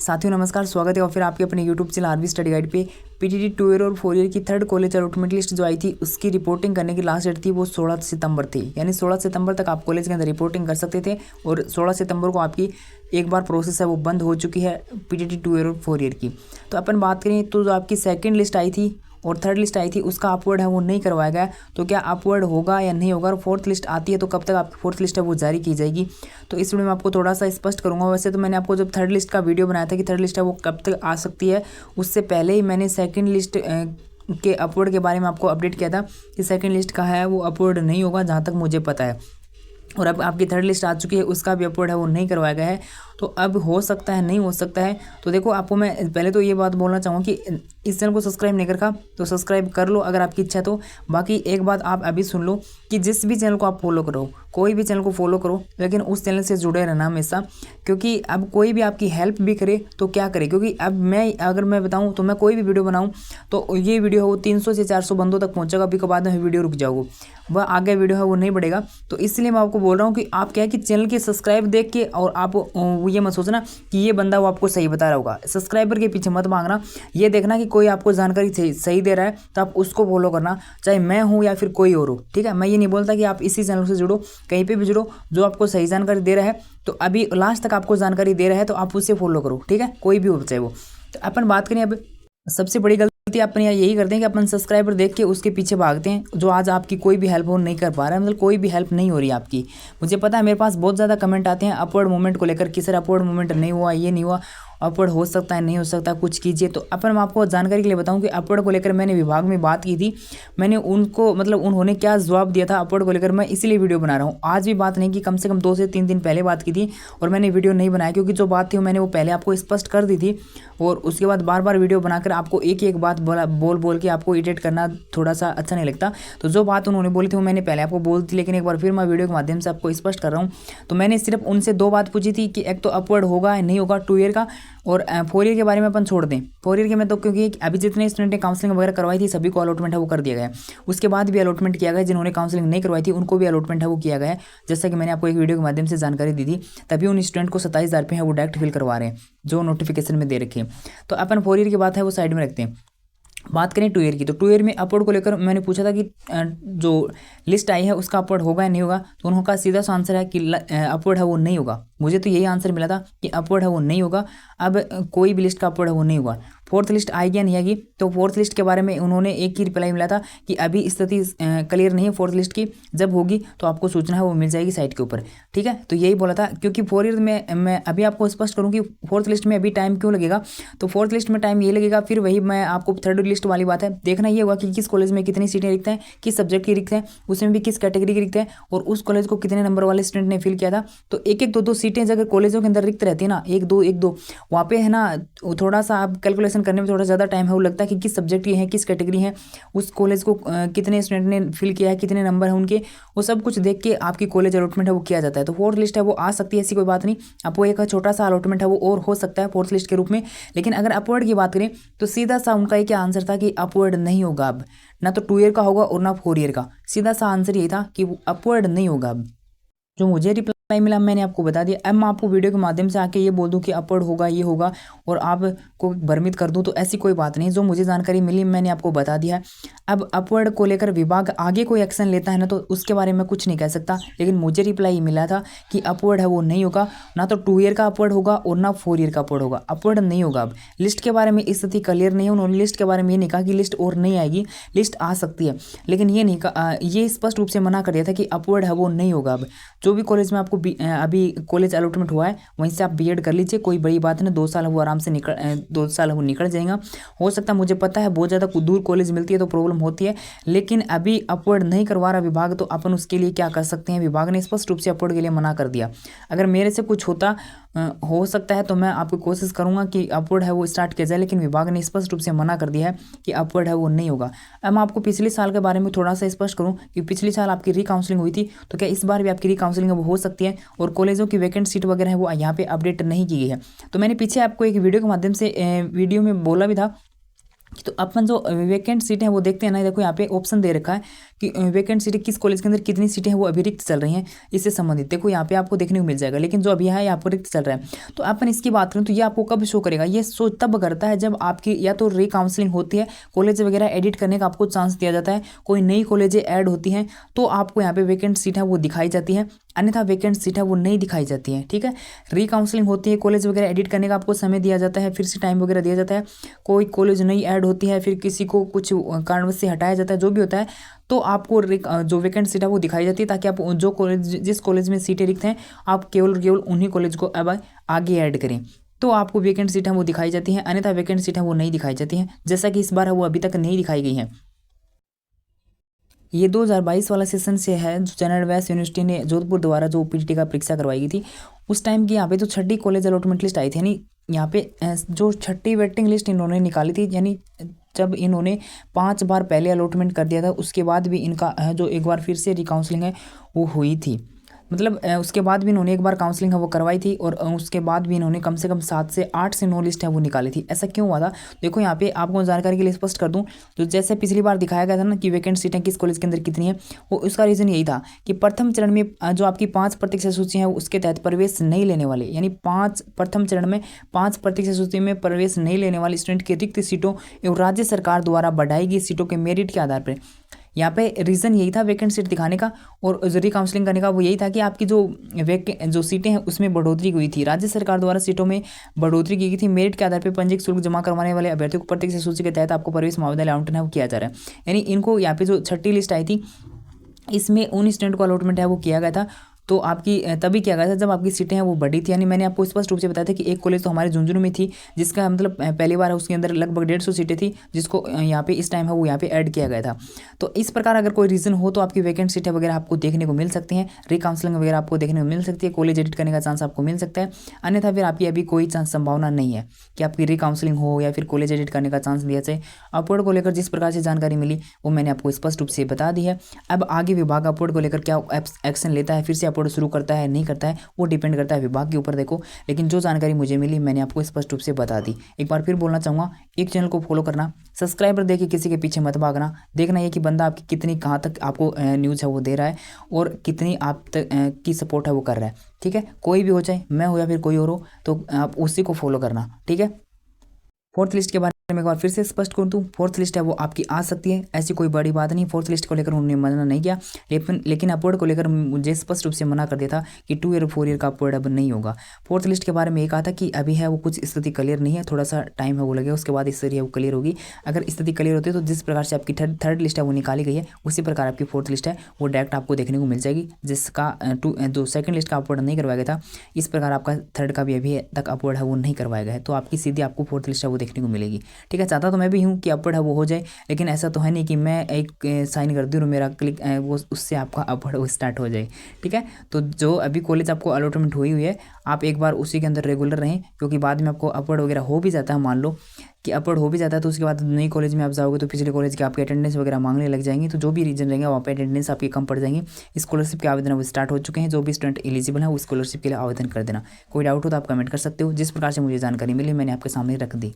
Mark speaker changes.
Speaker 1: साथियों नमस्कार, स्वागत है और फिर आपके अपने YouTube channel RV study guide पे पीटीटी 2 ईयर और 4 ईयर की थर्ड कॉलेज अलॉटमेंट लिस्ट जो आई थी उसकी रिपोर्टिंग करने की लास्ट डेट थी वो 16 सितंबर थी। यानी 16 सितंबर तक आप कॉलेज के अंदर रिपोर्टिंग कर सकते थे और 16 सितंबर को आपकी एक बार प्रोसेस है वो बंद हो चुकी है पीटीटी 2 ईयर और 4 ईयर की। तो अपन बात करें तो जो आपकी सेकेंड लिस्ट आई थी और थर्ड लिस्ट आई थी उसका अपवर्ड है वो नहीं करवाया गया। तो क्या अपवर्ड होगा या नहीं होगा, और फोर्थ लिस्ट आती है तो कब तक आपकी फोर्थ लिस्ट है वो जारी की जाएगी, तो इस वीडियो में आपको थोड़ा सा स्पष्ट करूंगा। वैसे तो मैंने आपको जब थर्ड लिस्ट का वीडियो बनाया था कि थर्ड लिस्ट है वो कब तक आ सकती है, उससे पहले ही मैंने सेकेंड लिस्ट के अपवर्ड के बारे में आपको अपडेट किया था कि सेकेंड लिस्ट का है वो अपवर्ड नहीं होगा जहाँ तक मुझे पता है। और अब आपकी थर्ड लिस्ट आ चुकी है, उसका भी अपलोड है वो नहीं करवाया गया है। तो अब हो सकता है, नहीं हो सकता है। तो देखो आपको मैं पहले तो ये बात बोलना चाहूँगा कि इस चैनल को सब्सक्राइब नहीं रखा तो सब्सक्राइब कर लो अगर आपकी इच्छा है तो। बाकी एक बात आप अभी सुन लो कि जिस भी चैनल को आप फॉलो करो, कोई भी चैनल को फॉलो करो, लेकिन उस चैनल से जुड़े रहना हमेशा। क्योंकि अब कोई भी आपकी हेल्प भी करे तो क्या करे, क्योंकि अब अगर मैं बताऊँ तो मैं कोई भी वीडियो बनाऊँ तो ये वीडियो है वो 300 से 400 बंदों तक पहुँचेगा, अभी के बाद में वीडियो रुक जाओगे, वह आगे वीडियो है वो नहीं बढ़ेगा। तो इसलिए मैं आपको बोल रहा हूँ कि आप क्या है कि चैनल के सब्सक्राइब देख के, और आप ये मत सोचना कि ये बंदा वो आपको सही बता रहा होगा, सब्सक्राइबर के पीछे मत भागना। ये देखना कि कोई आपको जानकारी सही दे रहा है तो आप उसको फॉलो करना, चाहे मैं हूँ या फिर कोई और हो। ठीक है, मैं ये नहीं बोलता कि आप इसी चैनल से जुड़ो, कहीं पे भी जुड़ो, जो आपको सही जानकारी दे रहा है तो अभी लास्ट तक आपको जानकारी दे रहा है तो आप उससे फॉलो करो। ठीक है, कोई भी हो चाहे वो। तो अपन बात करें अब, सबसे बड़ी गलती अपन यही करते हैं कि अपन सब्सक्राइबर देख के उसके पीछे भागते हैं, जो आज आपकी कोई भी हेल्प हो नहीं कर पा रहा है, मतलब कोई भी हेल्प नहीं हो रही आपकी। मुझे पता है मेरे पास बहुत ज़्यादा कमेंट आते हैं अपवर्ड मूवमेंट को लेकर कि सर अपवर्ड मूवमेंट नहीं हुआ, ये नहीं हुआ, अपवर्ड हो सकता है नहीं हो सकता, कुछ कीजिए। तो अपन मैं आपको जानकारी के लिए बताऊं कि अपवर्ड को लेकर मैंने विभाग में बात की थी, मैंने उनको मतलब उन्होंने क्या जवाब दिया था अपवर्ड को लेकर, मैं इसीलिए वीडियो बना रहा हूँ। आज भी बात नहीं की, कम से कम 2 से 3 दिन पहले बात की थी और मैंने वीडियो नहीं बनाया, क्योंकि जो बात थी मैंने वो पहले आपको स्पष्ट कर दी थी। और उसके बाद बार बार वीडियो बनाकर आपको एक एक बात बोल के आपको एडिट करना थोड़ा सा अच्छा नहीं लगता। तो जो बात उन्होंने बोली थी वो मैंने पहले आपको बोल दी, लेकिन एक बार फिर मैं वीडियो के माध्यम से आपको स्पष्ट कर रहा हूँ। तो मैंने सिर्फ उनसे 2 बात पूछी थी कि एक तो अपवर्ड होगा या नहीं होगा 2 ईयर का, और 4 ईयर के बारे में अपन छोड़ दें। 4 ईयर के में तो क्योंकि अभी जितने स्टूडेंट ने काउंसलिंग वगैरह करवाई थी सभी को अलॉटमेंट है वो कर दिया गया है। उसके बाद भी अलॉटमेंट किया गया, जिन्होंने काउंसलिंग नहीं करवाई थी उनको भी अलॉटमेंट है वो किया गया है। जैसा कि मैंने आपको एक वीडियो के माध्यम से जानकारी दी थी, तभी उन स्टूडेंट को 27,000 रुपये है वो डायरेक्ट फिल करवा रहे हैं जो नोटिफिकेशन में दे रखे हैं। तो अपन 4 ईयर की बात है वो साइड में रखते हैं। बात करें 2 ईयर की, तो 2 ईयर में अपवर्ड को लेकर मैंने पूछा था कि जो लिस्ट आई है उसका अपवर्ड होगा या नहीं होगा, तो उनका सीधा सा आंसर है कि अपवर्ड है वो नहीं होगा। मुझे तो यही आंसर मिला था कि अपवर्ड है वो नहीं होगा। अब कोई भी लिस्ट का अपवर्ड है वो नहीं होगा। फोर्थ लिस्ट आएगी या नहीं आएगी, तो फोर्थ लिस्ट के बारे में उन्होंने एक ही रिप्लाई मिला था कि अभी स्थिति क्लियर नहीं है फोर्थ लिस्ट की, जब होगी तो आपको सूचना है वो मिल जाएगी साइट के ऊपर। ठीक है, तो यही बोला था। क्योंकि 4 ईयर में मैं अभी आपको स्पष्ट करूँ कि फोर्थ लिस्ट में अभी टाइम क्यों लगेगा, तो फोर्थ लिस्ट में टाइम ये लगेगा, फिर वही मैं आपको थर्ड लिस्ट वाली बात है, देखना ये होगा कि किस कॉलेज में कितनी सीटें रिक्त हैं, किस सब्जेक्ट की रिक्त हैं, उसमें भी किस कैटेगरी की रिक्त है, और उस कॉलेज को कितने नंबर वाले स्टूडेंट ने फिल किया था। तो एक एक 2-2 सीटें अगर कॉलेजों के अंदर रिक्त रहती है ना, 1-2 वहाँ पे है ना, थोड़ा सा आप कैलकुलेशन करने में थोड़ा ज़्यादा टाइम है वो लगता है कि किस सब्जेक्ट की है, किस कैटेगरी है, उस कॉलेज को कितने स्टूडेंट ने फिल किया है, कितने नंबर है उनके, वो सब कुछ देख के आपकी कॉलेज अलॉटमेंट है वो किया जाता है। तो फोर्थ लिस्ट है वो आ सकती है, ऐसी कोई बात नहीं। आपको एक छोटा सा अलॉटमेंट है वो और हो सकता है फोर्थ लिस्ट के रूप में। लेकिन अगर अपवर्ड की बात करें तो सीधा सा उनका एक आंसर था कि अपवर्ड नहीं होगा अब, ना तो 2 ईयर का होगा और ना 4 ईयर का। सीधा सा आंसर ये था कि अपवर्ड नहीं होगा अब। जो मुझे रिप्लाई मिला मैंने आपको बता दिया। अब मैं आपको वीडियो के माध्यम से आके ये बोल दूं कि अपवर्ड होगा, ये होगा, और आपको भ्रमित कर दूं, तो ऐसी कोई बात नहीं। जो मुझे जानकारी मिली मैंने आपको बता दिया है। अब अपवर्ड को लेकर विभाग आगे कोई एक्शन लेता है ना, तो उसके बारे में कुछ नहीं कह सकता, लेकिन मुझे रिप्लाई मिला था कि अपवर्ड है वो नहीं होगा, ना तो 2 ईयर का अपवर्ड होगा और ना 4 ईयर का अपवर्ड होगा। अपवर्ड नहीं होगा। अब लिस्ट के बारे में स्थिति क्लियर नहीं है, उन्होंने लिस्ट के बारे में ये नहीं कहा कि लिस्ट और नहीं आएगी, लिस्ट आ सकती है, लेकिन ये नहीं कहा, ये स्पष्ट रूप से मना कर दिया था कि अपवर्ड है वो नहीं होगा। अब जो भी कॉलेज में आपको अभी कॉलेज अलॉटमेंट हुआ है वहीं से आप बीएड कर लीजिए, कोई बड़ी बात नहीं। 2 साल वो आराम से 2 साल वो निकल जाएगा। हो सकता है, मुझे पता है बहुत ज़्यादा दूर कॉलेज मिलती है तो प्रॉब्लम होती है, लेकिन अभी अपवर्ड नहीं करवा रहा विभाग, तो अपन उसके लिए क्या कर सकते हैं। विभाग ने स्पष्ट रूप से अपवर्ड के लिए मना कर दिया। अगर मेरे से कुछ होता हो सकता है तो मैं आपको कोशिश करूंगा कि अपवर्ड है वो स्टार्ट किया जाए, लेकिन विभाग ने स्पष्ट रूप से मना कर दिया है कि अपवर्ड है वो नहीं होगा। अब मैं आपको पिछले साल के बारे में थोड़ा सा स्पष्ट करूं कि पिछले साल आपकी रीकाउंसलिंग हुई थी, तो क्या इस बार भी आपकी रीकाउंसलिंग वो हो सकती है, और कॉलेजों की वैकेंट सीट वगैरह है वो यहाँ पे अपडेट नहीं की गई है। तो मैंने पीछे आपको एक वीडियो के माध्यम से वीडियो में बोला भी था। तो अपन जो वैकेंट सीट है वो देखते हैं ना, देखो यहाँ पे ऑप्शन दे रखा है कि वैकेंट सीटें किस कॉलेज के अंदर कितनी सीटें हैं वो अभी रिक्त चल रही हैं, इससे संबंधित देखो यहाँ पे आपको देखने को मिल जाएगा। लेकिन जो अभी है यहाँ पर रिक्त चल रहा है। तो अपन इसकी बात करें तो ये आपको कब शो करेगा, ये शो तब करता है जब आपकी या तो रीकाउंसलिंग होती है, कॉलेज वगैरह एडिट करने का आपको चांस दिया जाता है, कोई नई कॉलेजें ऐड होती हैं तो आपको यहाँ पे वैकेंट सीट है वो दिखाई जाती है, अन्यथा वैकेंट सीट है वो नहीं दिखाई जाती है। ठीक है, रीकाउंसलिंग होती है, कॉलेज वगैरह एडिट करने का आपको समय दिया जाता है, फिर से टाइम वगैरह दिया जाता है, कोई कॉलेज नई ऐड होती है, फिर किसी को कुछ कारणवश से हटाया जाता है, जो भी होता है तो आपको जो वैकेंट सीट है वो दिखाई जाती है, ताकि आप जो कॉलेज जिस कॉलेज में सीटें रिक्त हैं आप केवल केवल उन्हीं कॉलेज को अब आगे ऐड करें, तो आपको वैकेंट सीट है वो दिखाई जाती हैं, अन्यथा वैकेंट सीट है वो नहीं दिखाई जाती हैं, जैसा कि इस बार है वो अभी तक नहीं दिखाई गई हैं। ये 2022 वाला सेशन से है जो जनरल वैस यूनिवर्सिटी ने जोधपुर द्वारा जो पीटीटी का परीक्षा करवाई गई थी उस टाइम की यहाँ पे जो छठी कॉलेज अलॉटमेंट लिस्ट आई थी, यानी यहाँ पे जो छठी वेटिंग लिस्ट इन्होंने निकाली थी, यानी जब इन्होंने 5 बार पहले अलॉटमेंट कर दिया था उसके बाद भी इनका जो एक बार फिर से रिकाउंसलिंग है वो हुई थी, मतलब उसके बाद भी इन्होंने एक बार काउंसलिंग है वो करवाई थी और उसके बाद भी इन्होंने कम से कम 7 से 8 से 9 लिस्ट है वो निकाली थी। ऐसा क्यों हुआ था, देखो यहाँ पे आपको जानकारी के लिए स्पष्ट कर दूं, तो जैसे पिछली बार दिखाया गया था ना कि वैकेंट सीटें किस कॉलेज के अंदर कितनी है, वो उसका रीज़न यही था कि प्रथम चरण में जो आपकी 5% सूची है उसके तहत प्रवेश नहीं लेने वाले, यानी प्रथम चरण में 5% सूची में प्रवेश नहीं लेने वाले स्टूडेंट की रिक्त सीटों एवं राज्य सरकार द्वारा बढ़ाई गई सीटों के मेरिट के आधार पर, यहाँ पे रीज़न यही था वैकेंट सीट दिखाने का और जरूरी काउंसलिंग करने का, वो यही था कि आपकी जो सीटें हैं उसमें बढ़ोतरी हुई थी, राज्य सरकार द्वारा सीटों में बढ़ोतरी की गई थी, मेरिट के आधार पर पंजीयक शुल्क जमा करवाने वाले अभ्यर्थियों को प्रत्येक सूची के तहत आपको प्रवेश महाविद्यालय आवंटन है वो किया जा रहा है। यानी इनको यहाँ पे जो छठी लिस्ट आई थी इसमें उन स्टूडेंट को अलॉटमेंट है वो किया गया था, तो आपकी तभी किया गया था जब आपकी सीटें हैं वो बढ़ी थी। यानी मैंने आपको स्पष्ट रूप से बताया था कि एक कॉलेज तो हमारे झुंझुनू में थी जिसका मतलब पहली बार है उसके अंदर लगभग 150 सीटें थी जिसको यहाँ पे इस टाइम है वो यहाँ पे ऐड किया गया था। तो इस प्रकार अगर कोई रीज़न हो तो आपकी वैकेंट सीटें वगैरह आपको देखने को मिल सकती हैं, रिकाउंसलिंग वगैरह आपको देखने को मिल सकती है, कॉलेज एडिट करने का चांस आपको मिल सकता है, अन्यथा फिर आपकी अभी कोई चांस संभावना नहीं है कि आपकी रिकाउंसलिंग हो या फिर कॉलेज एडिट करने का चांस दिया जाए। अपवर्ड को लेकर जिस प्रकार से जानकारी मिली वो मैंने आपको स्पष्ट रूप से बता दी है। अब आगे विभाग अपवर्ड को लेकर क्या एक्शन लेता है, फिर से अपवर्ड शुरू करता है नहीं करता है वो डिपेंड करता है विभाग के ऊपर देखो, लेकिन जो जानकारी मुझे मिली मैंने आपको स्पष्ट रूप से बता दी। एक बार फिर बोलना चाहूँगा, एक चैनल को फॉलो करना, सब्सक्राइबर देखिए किसी के पीछे मत भागना, देखना ये कि बंदा आपकी कितनी कहाँ तक आपको न्यूज़ है वो दे रहा है और कितनी आप तक की सपोर्ट है वो कर रहा है। ठीक है, कोई भी हो चाहे मैं हो या फिर कोई और हो तो आप उसी को फॉलो करना। ठीक है, फोर्थ लिस्ट के बारे में एक बार फिर से स्पष्ट कर दूं, फोर्थ लिस्ट है वो आपकी आ सकती है, ऐसी कोई बड़ी बात नहीं। फोर्थ लिस्ट को लेकर उन्होंने मना नहीं किया, लेकिन अपवर्ड को लेकर मुझे स्पष्ट रूप से मना कर दिया था कि 2 ईयर 4 ईयर का अपवर्ड अब नहीं होगा। फोर्थ लिस्ट के बारे में ये कहा था कि अभी है वो कुछ स्थिति क्लियर नहीं है, थोड़ा सा टाइम है वो लगेगा, उसके बाद स्थिति है वो क्लियर होगी। अगर स्थिति क्लियर होती है तो जिस प्रकार से आपकी थर्ड लिस्ट है वो निकाली गई है उसी प्रकार आपकी फोर्थ लिस्ट है वो डायरेक्ट आपको देखने को मिल जाएगी, जिसका जो सेकंड लिस्ट का अपवर्ड नहीं करवाया गया था इस प्रकार आपका थर्ड का भी अभी तक अपवर्ड है वो नहीं करवाया गया है, तो आपकी सीधी आपको फोर्थ लिस्ट है वो देखने को मिलेगी। ठीक है, चाहता तो मैं भी हूँ कि अपवर्ड है वो हो जाए, लेकिन ऐसा तो है नहीं कि मैं एक साइन कर दूँ और मेरा क्लिक वो उससे आपका अपवर्ड वो स्टार्ट हो जाए। ठीक है, तो जो अभी कॉलेज आपको अलॉटमेंट हुई है आप एक बार उसी के अंदर रेगुलर रहें, क्योंकि बाद में आपको अपवर्ड वगैरह हो भी जाता है, मान लो कि अपवर्ड हो भी जाता है तो उसके बाद नई कॉलेज में आप जाओगे तो पिछले कॉलेज की आपकी अटेंडेंस वगैरह मांगने लग जाएंगी, तो जो भी रीजन रहेंगे वहाँ पे अटेंडेंस आपकी कम पड़ जाएंगी। स्कॉलरशिप के आवेदन वो स्टार्ट हो चुके हैं, जो भी स्टूडेंट एलिजिबल है वो स्कॉलरशिप के लिए आवेदन कर देना। कोई डाउट हो तो आप कमेंट कर सकते हो। जिस प्रकार से मुझे जानकारी मिली मैंने आपके सामने रख दी।